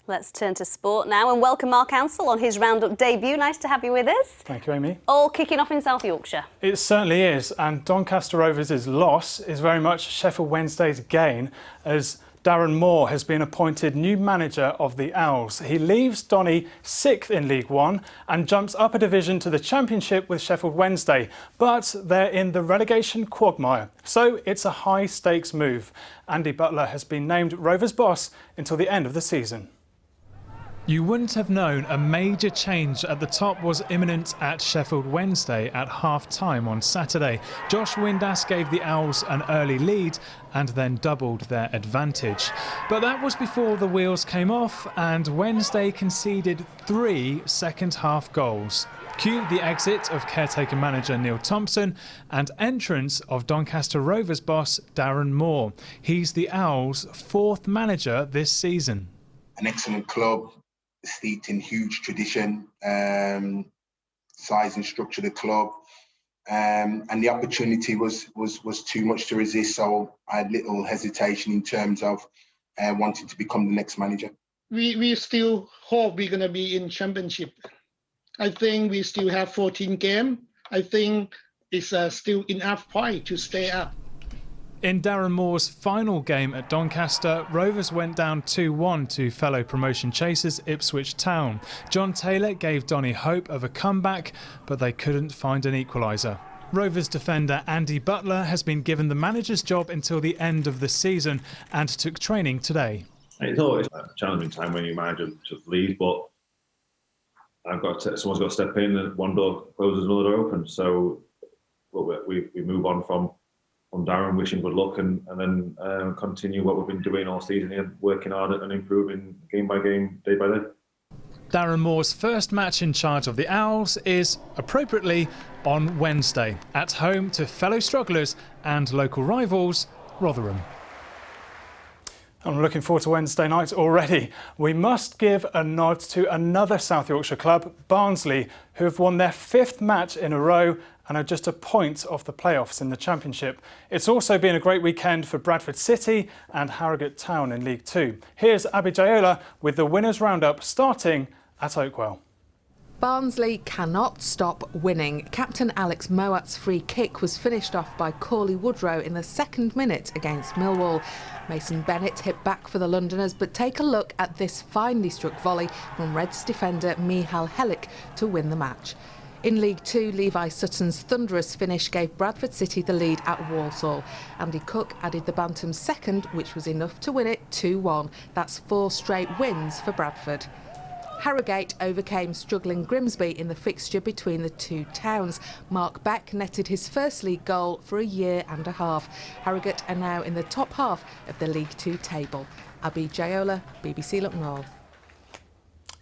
Let's turn to sport now and welcome Mark Ansell on his roundup debut. Nice to have you with us. Thank you, Amy. All kicking off in South Yorkshire. It certainly is, and Doncaster Rovers' loss is very much Sheffield Wednesday's gain, as Darren Moore has been appointed new manager of the Owls. He leaves Donny 6th in League One and jumps up a division to the Championship with Sheffield Wednesday, but they're in the relegation quagmire, so it's a high-stakes move. Andy Butler has been named Rovers boss until the end of the season. You wouldn't have known a major change at the top was imminent at Sheffield Wednesday at half-time on Saturday. Josh Windass gave the Owls an early lead and then doubled their advantage. But that was before the wheels came off and Wednesday conceded 3 second-half goals. Cue the exit of caretaker manager Neil Thompson and entrance of Doncaster Rovers boss Darren Moore. He's the Owls' 4th manager this season. An excellent club, steeped in huge tradition, size and structure of the club, and the opportunity was too much to resist. So I had little hesitation in terms of wanting to become the next manager. We still hope we're going to be in Championship. I think we still have 14 games. I think it's still enough point to stay up. In Darren Moore's final game at Doncaster, Rovers went down 2-1 to fellow promotion chasers Ipswich Town. John Taylor gave Donny hope of a comeback, but they couldn't find an equaliser. Rovers defender Andy Butler has been given the manager's job until the end of the season and took training today. It's always a challenging time when your manager just leaves, but someone's got to step in, and one door closes, another door opens. So we move on from Darren, wishing good luck, and then continue what we've been doing all season here, working hard and improving game by game, day by day. Darren Moore's first match in charge of the Owls is, appropriately, on Wednesday, at home to fellow strugglers and local rivals, Rotherham. I'm looking forward to Wednesday night already. We must give a nod to another South Yorkshire club, Barnsley, who have won their 5th match in a row and are just a point off the playoffs in the Championship. It's also been a great weekend for Bradford City and Harrogate Town in League Two. Here's Abby Jayola with the winners' roundup starting at Oakwell. Barnsley cannot stop winning. Captain Alex Moat's free kick was finished off by Corley Woodrow in the 2nd minute against Millwall. Mason Bennett hit back for the Londoners, but take a look at this finely struck volley from Reds defender Michal Helik to win the match. In League Two, Levi Sutton's thunderous finish gave Bradford City the lead at Walsall. Andy Cook added the Bantam's 2nd, which was enough to win it 2-1. That's 4 straight wins for Bradford. Harrogate overcame struggling Grimsby in the fixture between the two towns. Mark Beck netted his first league goal for a year and a half. Harrogate are now in the top half of the League Two table. Abby Jayola, BBC Lucknow.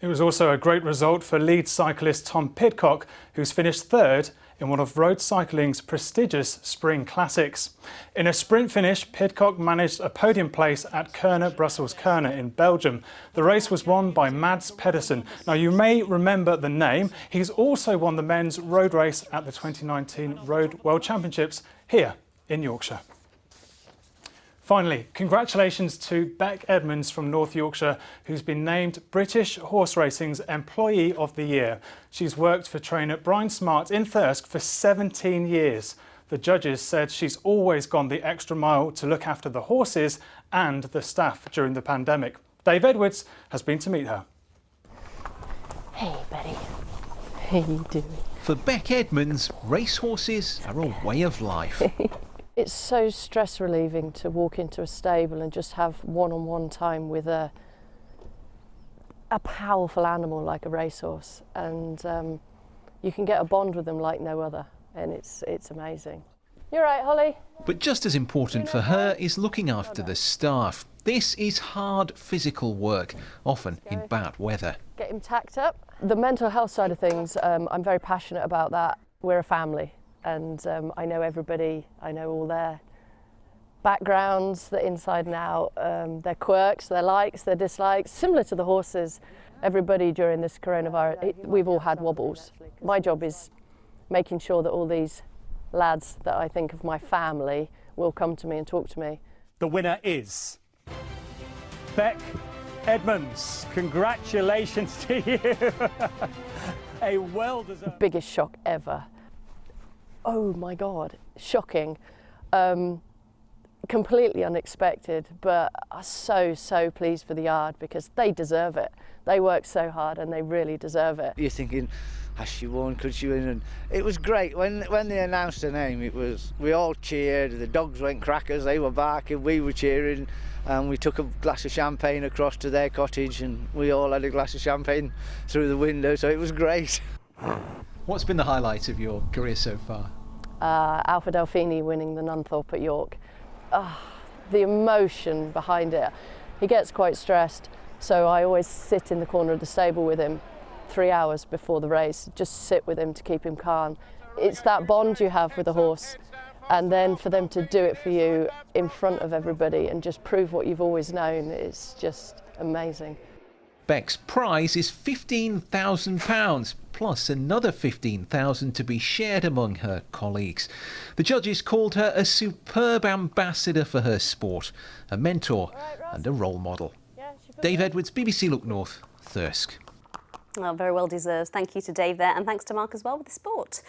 It was also a great result for Leeds cyclist Tom Pidcock, who's finished 3rd in one of road cycling's prestigious spring classics. In a sprint finish, Pidcock managed a podium place at Kuurne Brussels Kuurne in Belgium. The race was won by Mads Pedersen. Now, you may remember the name. He's also won the men's road race at the 2019 Road World Championships here in Yorkshire. Finally, congratulations to Beck Edmonds from North Yorkshire, who's been named British Horse Racing's Employee of the Year. She's worked for trainer Brian Smart in Thirsk for 17 years. The judges said she's always gone the extra mile to look after the horses and the staff during the pandemic. Dave Edwards has been to meet her. Hey, Betty. How you doing? For Beck Edmonds, racehorses are a way of life. It's so stress relieving to walk into a stable and just have one-on-one time with a powerful animal like a racehorse, and you can get a bond with them like no other, and it's amazing. You're right, Holly. But just as important for her is looking after the staff. This is hard physical work, often in bad weather. Get him tacked up. The mental health side of things, I'm very passionate about that. We're a family. And I know everybody, I know all their backgrounds, the inside and out, their quirks, their likes, their dislikes. Similar to the horses, everybody during this coronavirus, we've all had wobbles. My job is making sure that all these lads that I think of my family will come to me and talk to me. The winner is Beck Edmonds, congratulations to you. A well-deserved... Biggest shock ever. Oh my God, shocking. Completely unexpected, but I'm so pleased for the yard because they deserve it. They work so hard and they really deserve it. You're thinking, has she won, could she win? And it was great when they announced her name. We all cheered, the dogs went crackers, they were barking, we were cheering, and we took a glass of champagne across to their cottage and we all had a glass of champagne through the window, so it was great. What's been the highlight of your career so far? Alpha Delphini winning the Nunthorpe at York. The emotion behind it. He gets quite stressed, so I always sit in the corner of the stable with him 3 hours before the race, just sit with him to keep him calm. It's that bond you have with a horse, and then for them to do it for you in front of everybody and just prove what you've always known is just amazing. Beck's prize is £15,000 plus another £15,000 to be shared among her colleagues. The judges called her a superb ambassador for her sport, a mentor and a role model. Dave Edwards, BBC Look North, Thirsk. Well, very well deserved. Thank you to Dave there, and thanks to Mark as well with the sport.